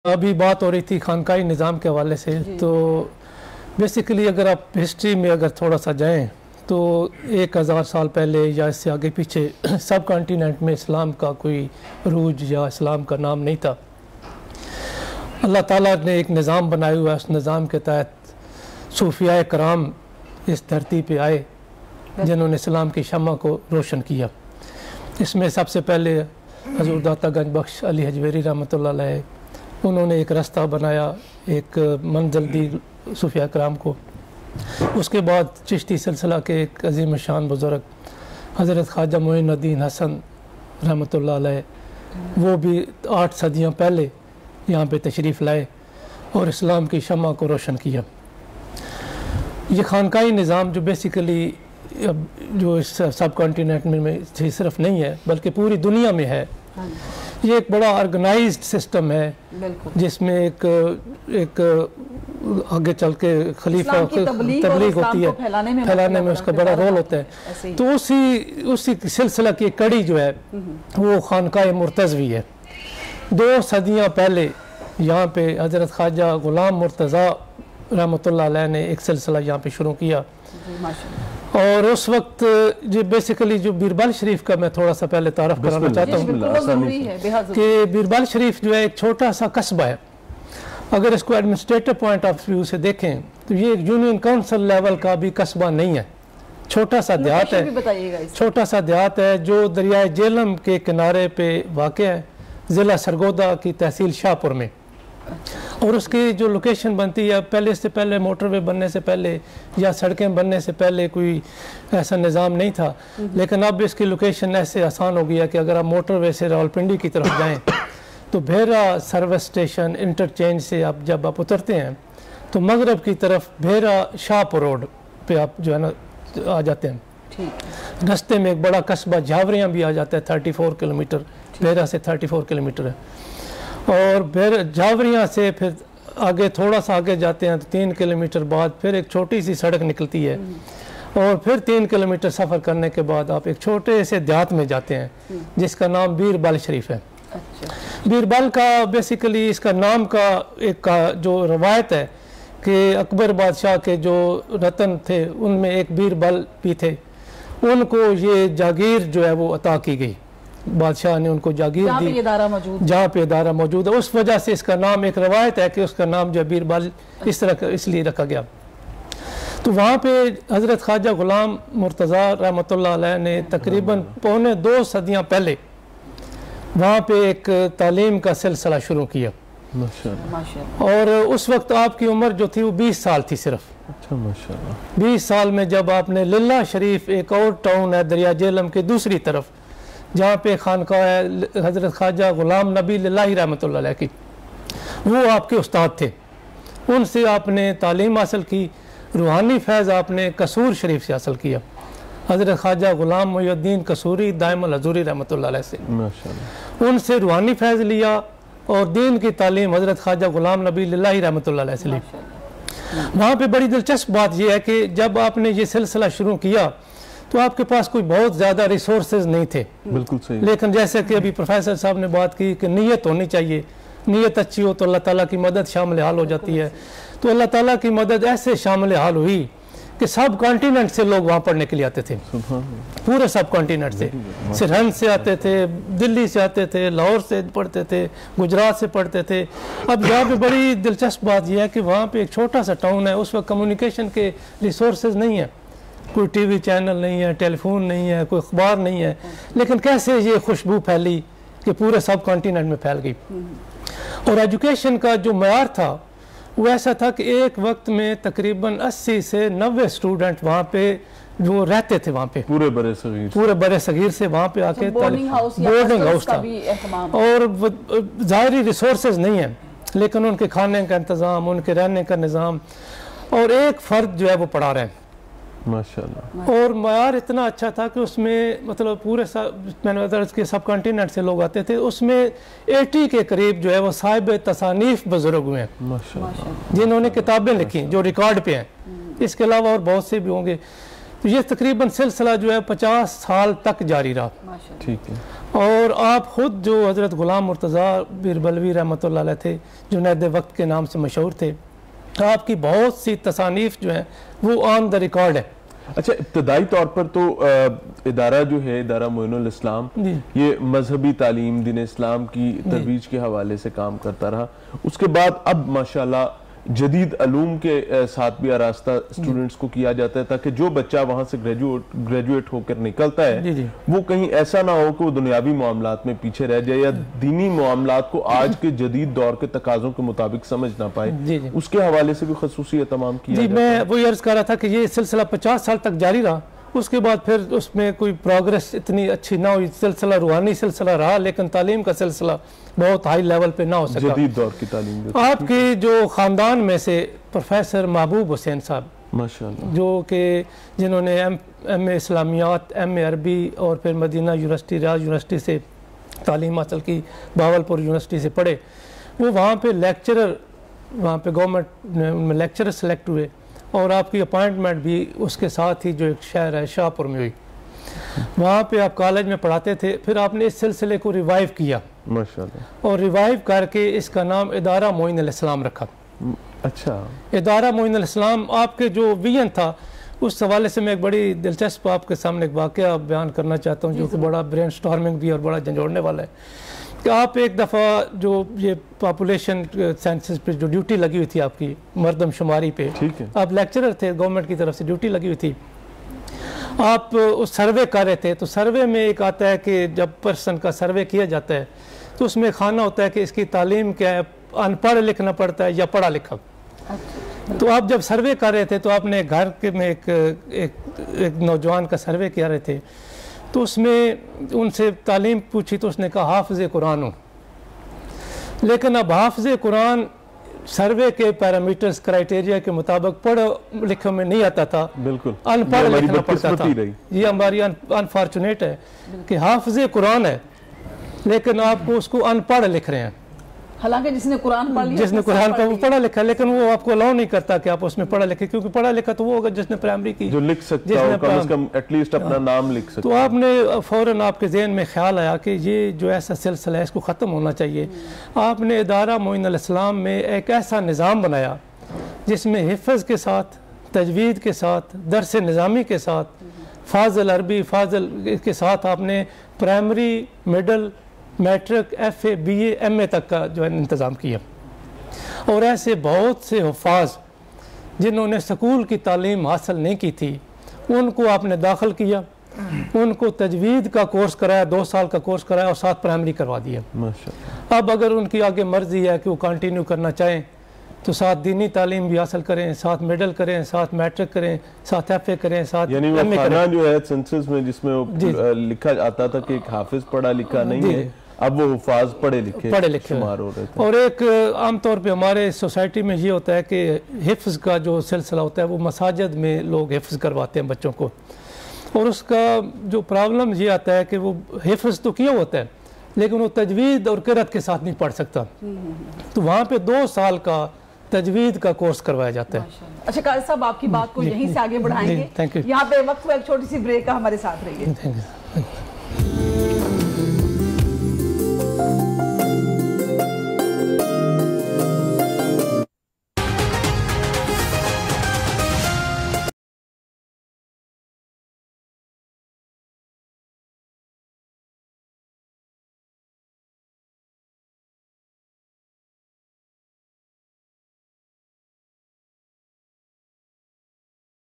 अभी बात हो रही थी खानकाई निज़ाम के हवाले से, तो बेसिकली अगर आप हिस्ट्री में अगर थोड़ा सा जाएं तो 1000 साल पहले या इससे आगे पीछे सब कॉन्टिनेंट में इस्लाम का कोई रूज या इस्लाम का नाम नहीं था। अल्लाह ताला ने एक निज़ाम बनाया हुआ है, उस निज़ाम के तहत सूफिया कराम इस धरती पे आए जिन्होंने इस्लाम की शम्मा को रोशन किया। इसमें सबसे पहले हज़ूर दाता गंज बख्श अली हजवेरी रहमतुल्लाह अलैह, उन्होंने एक रास्ता बनाया, एक मंजिल दी सूफिया कराम को। उसके बाद चिश्ती सिलसिला के एक अजीम शान बुज़ुर्ग हज़रत ख्वाजा मोइनुद्दीन हसन रहमतुल्लाह अलैह, वो भी 8 सदियाँ पहले यहाँ पे तशरीफ़ लाए और इस्लाम की शम्मा को रोशन किया। ये खानकाई निज़ाम जो बेसिकली जो इस सब कॉन्टिनेंट में सिर्फ नहीं है बल्कि पूरी दुनिया में है, ये एक बड़ा ऑर्गेनाइज्ड सिस्टम है जिसमें एक आगे चल के खलीफा तबलीग होती है, फैलाने में उसका बड़ा रोल होता है। तो उसी सिलसिला की कड़ी जो है वो खानकाए मुर्तज़वी है। 2 सदियाँ पहले यहाँ पे हज़रत ख्वाजा गुलाम मुर्तज़ा रहमतुल्लाह अलैह ने एक सिलसिला यहाँ पे शुरू किया। और उस वक्त जो बेसिकली जो बीरबल शरीफ का मैं थोड़ा सा पहले तारफ़ कराना चाहता हूँ कि बीरबल शरीफ जो है एक छोटा सा कस्बा है। अगर इसको एडमिनिस्ट्रेटिव पॉइंट ऑफ व्यू से देखें तो ये एक यूनियन काउंसिल लेवल का भी कस्बा नहीं है, छोटा सा देहात है, छोटा सा देहात है जो दरियाए जेहलम के किनारे पे वाक़ है, ज़िला सरगोदा की तहसील शाहपुर में। और उसकी जो लोकेशन बनती है, पहले से पहले मोटरवे बनने से पहले या सड़कें बनने से पहले कोई ऐसा निज़ाम नहीं था, लेकिन अब इसकी लोकेशन ऐसे आसान हो गया कि अगर आप मोटरवे से रावलपिंडी की तरफ जाएं तो भेरा सर्विस स्टेशन इंटरचेंज से आप जब आप उतरते हैं तो मगरब की तरफ भेरा शाहपुर रोड पे आप जो है ना आ जाते हैं। रास्ते में एक बड़ा कस्बा झावरियाँ भी आ जाता है, 34 किलोमीटर भेरा से 34 किलोमीटर है। और झावरियाँ से फिर आगे थोड़ा सा आगे जाते हैं तो 3 किलोमीटर बाद फिर एक छोटी सी सड़क निकलती है और फिर 3 किलोमीटर सफ़र करने के बाद आप एक छोटे से देहात में जाते हैं जिसका नाम बीरबल शरीफ है। बीरबल का बेसिकली इसका नाम का एक जो रवायत है कि अकबर बादशाह के जो रतन थे उनमें एक बीरबल भी थे, उनको ये जागीर जो है वो अता की गई, बादशाह ने उनको जागीर दी जहाँ पे इदारा मौजूद है। उस वजह से इसका नाम, एक रवायत है कि उसका नाम जो बीरबल इस तरह इसलिए रखा गया। तो वहाँ पे हज़रत ख्वाजा गुलाम मुर्तज़ा रहमतुल्लाह अलैह ने तकरीबन 2.25 सदियाँ पहले वहाँ पे एक तालीम का सिलसिला शुरू किया। और उस वक्त आपकी उम्र जो थी वो 20 साल थी सिर्फ। 20 साल में जब आपने लिल्ला शरीफ, एक और टाउन है दरिया जेहलम के दूसरी तरफ जहाँ पे खानकाह है हज़रत ख्वाजा गुलाम नबी लिल्लाही रहमतुल्लाह अलैह की, वो आपके उस्ताद थे, उनसे आपने तालीम हासिल की। रूहानी फैज़ आपने कसूर शरीफ से हासिल किया, हज़रत ख्वाजा गुलाम मोइनुद्दीन कसूरी दाइमुल हज़ूरी रहमतुल्लाह अलैह से, उनसे रूहानी फैज़ लिया। और दीन की तालीम हज़रत ख्वाजा गुलाम नबी लिल्लाही रहमतुल्लाह अलैह से ली। वहाँ पे बड़ी दिलचस्प बात यह है कि जब आपने ये सिलसिला शुरू किया तो आपके पास कोई बहुत ज़्यादा रिसोर्सेज नहीं थे, बिल्कुल सही। लेकिन जैसे कि अभी प्रोफेसर साहब ने बात की कि नीयत होनी चाहिए, नीयत अच्छी हो तो अल्लाह ताला की मदद शामिल हाल हो जाती है। तो अल्लाह ताला की मदद ऐसे शामिल हाल हुई कि सब कॉन्टिनेंट से लोग वहाँ पढ़ने के लिए आते थे, पूरे सब कॉन्टिनेंट से, सरहंद से आते थे, दिल्ली से आते थे, लाहौर से पढ़ते थे, गुजरात से पढ़ते थे। अब यहाँ पे बड़ी दिलचस्प बात यह है कि वहाँ पे एक छोटा सा टाउन है, उस वक्त कम्युनिकेशन के रिसोर्सेज नहीं है, कोई टीवी चैनल नहीं है, टेलीफोन नहीं है, कोई अखबार नहीं है, लेकिन कैसे ये खुशबू फैली कि पूरे सब कॉन्टिनेंट में फैल गई। और एजुकेशन का जो मयार था वो ऐसा था कि एक वक्त में तकरीबन 80 से 90 स्टूडेंट वहाँ पे जो रहते थे, वहाँ पे पूरे बड़े सगीर से वहाँ पे आके बोर्डिंग हाउस था। और ज़ाहिरी रिसोर्सेज नहीं है लेकिन उनके खाने का इंतज़ाम, उनके रहने का निज़ाम, और एक फ़र्द जो है वो पढ़ा रहे हैं माशाअल्लाह। और मयार इतना अच्छा था कि उसमें मतलब पूरे मैंने बताया के सब कॉन्टिनेंट से लोग आते थे, उसमें 80 के करीब जो है वो साहिब तसानीफ बुजुर्ग हुए हैं जिन्होंने किताबें लिखी जो रिकॉर्ड पे हैं। इसके अलावा और बहुत से भी होंगे। तो ये तकरीबन सिलसिला जो है 50 साल तक जारी रहा। ठीक है। اور آپ خود جو حضرت غلام مرتضیٰ بیربلوی رحمۃ اللہ علیہ تھے، جنید وقت کے نام سے مشہور تھے، آپ کی بہت سی تصانیف جو ہیں وہ آن دا ریکارڈ ہے۔ اچھا، ابتدائی طور پر تو ادارہ جو ہے، ادارہ معین الاسلام، یہ مذہبی تعلیم، دین اسلام کی ترویج کے حوالے سے کام کرتا رہا۔ اس کے بعد اب ماشاءاللہ جدید علوم کے ساتھ بھی آراستہ اسٹوڈنٹس کو کیا جاتا ہے، تاکہ جو بچہ وہاں سے گریجویٹ ہو کر نکلتا ہے وہ کہیں ایسا نہ ہو کہ وہ دنیاوی معاملات میں پیچھے رہ جائے یا دینی معاملات کو آج کے جدید دور کے تقاضوں کے مطابق سمجھ نہ پائے۔ اس کے حوالے سے بھی خصوصی اہتمام کیا جاتا ہے۔ میں وہی عرض کر رہا تھا کہ یہ سلسلہ 50 سال تک جاری رہا، اس کے بعد پھر اس میں کوئی پروگریس اتنی اچھی نہ ہوئی۔ سلسلہ روحانی سلسلہ رہا، لیکن تعلیم کا سلسلہ بہت ہائی لیول پہ نہ ہو سکا۔ جدید دور کی تعلیم آپ کی جو خاندان میں سے پروفیسر محبوب حسین صاحب، ماشاءاللہ، جو کہ جنہوں نے ایم اے اسلامیات، ایم اے عربی اور پھر مدینہ یونیورسٹی، ریاض یونیورسٹی سے تعلیم حاصل کی، باولپور یونیورسٹی سے پڑھے، وہ وہاں پہ لیکچرر، وہاں پہ گورنمنٹ میں لیکچرر سلیکٹ ہوئے، اور آپ کی اپائنٹمنٹ بھی اس کے ساتھ ہی جو ایک شہر ہے شاہپور میں ہوئی۔ وہاں پہ آپ کالج میں پڑھاتے تھے، پھر آپ نے اس سلسلے کو ریوائیو کیا ماشاءاللہ، اور ریوائیو کر کے اس کا نام ادارہ معین الاسلام رکھا۔ اچھا، ادارہ معین الاسلام آپ کے جو ویژن تھا، اس حوالے سے میں ایک بڑی دلچسپ آپ کے سامنے ایک واقعہ بیان کرنا چاہتا ہوں، جو کہ بڑا برین سٹارمنگ بھی اور بڑا جھنجھوڑنے والا ہے کہ آپ ایک دفعہ جو یہ پاپولیشن سینسس پہ جو ڈیوٹی لگی ہوئی تھی آپ کی مردم شماری پہ، آپ لیکچرر تھے، گورنمنٹ کی طرف سے ڈیوٹی لگی ہوئی تھی، آپ اس سروے کر رہے تھے۔ تو سروے میں ایک آتا ہے کہ جب پرسن کا سروے کیا جاتا ہے تو اس میں کھانا ہوتا ہے کہ اس کی تعلیم کیا ہے، ان پڑھ لکھنا پڑتا ہے یا پڑھا لکھا۔ تو آپ جب سروے کر رہے تھے تو آپ نے گھر کے میں ایک نوجوان کا سروے کیا رہے تھے، تو اس میں ان سے تعلیم پوچھی تو اس نے کہا حافظ قرآن ہوں، لیکن اب حافظ قرآن سروے کے پیرامیٹرز کرائیٹیریا کے مطابق پڑھ لکھنے میں نہیں آتا تھا، بالکل ان پڑھ لکھنا پڑتا تھا۔ یہ ہماری انفارچونیٹ ہے کہ حافظ قرآن ہے لیکن آپ کو اس کو ان پڑھ لکھ رہے ہیں، حالانکہ جس نے قرآن پڑھ لیا، جس نے قرآن کا وہ پڑھا لکھا، لیکن وہ آپ کو الاؤ نہیں کرتا کہ آپ اس میں پڑھا لکھے، کیونکہ پڑھا لکھا تو وہ ہوگا جس نے پرائمری کی، جو لکھ سکتا ہو، کم از کم ایٹ لیسٹ اپنا نام لکھ سکتا۔ تو آپ نے فوراً آپ کے ذہن میں خیال آیا کہ یہ جو ایسا سلسلہ ہے اس کو ختم ہونا چاہیے۔ آپ نے ادارہ معین الاسلام میں ایک ایسا نظام بنایا جس میں حفظ کے ساتھ، تجوید کے ساتھ، درس نظامی کے ساتھ، فاضل عربی، فاضل کے ساتھ آپ نے primary, middle, matric, F A, B A, M A تک کا جو ہے انتظام کیا، اور ایسے بہت سے حفاظ جنہوں نے سکول کی تعلیم حاصل نہیں کی تھی ان کو آپ نے داخل کیا، ان کو تجوید کا کورس کرایا، 2 سال کا کورس کرایا اور ساتھ پرائمری کروا دیا۔ اب اگر ان کی آگے مرضی ہے کہ وہ کنٹینیو کرنا چاہیں تو ساتھ دینی تعلیم بھی حاصل کریں، ساتھ مڈل کریں، ساتھ میٹرک کریں، ساتھ ایف اے کریں، ساتھ یعنی وہ خانہ جو ہے سنسس میں جس میں لکھا آتا تھا کہ ایک حافظ پڑھا لکھا نہیں ہے، اب وہ حفاظ پڑھے لکھے شمار ہو رہے تھے۔ اور ایک عام طور پہ ہمارے سوسائٹی میں یہ ہوتا ہے کہ حفظ کا جو سلسلہ ہوتا ہے وہ مساجد میں لوگ حفظ کرواتے ہیں بچوں کو، اور اس کا جو پرابلم یہ آتا ہے کہ وہ حفظ تو کیا ہوتا ہے لیکن وہ تجوید اور قرأت کے ساتھ نہیں پڑھ سکتا، تو وہاں پہ 2 سال کا تجوید کا کورس کروایا جاتا ہے۔ اچھا قاری صاحب، آپ کی بات کو یہیں سے آگے بڑھائیں گے، یہاں پہ وقت ہوا ایک چھوٹی سی بریک کا، ہمارے ساتھ رہیے۔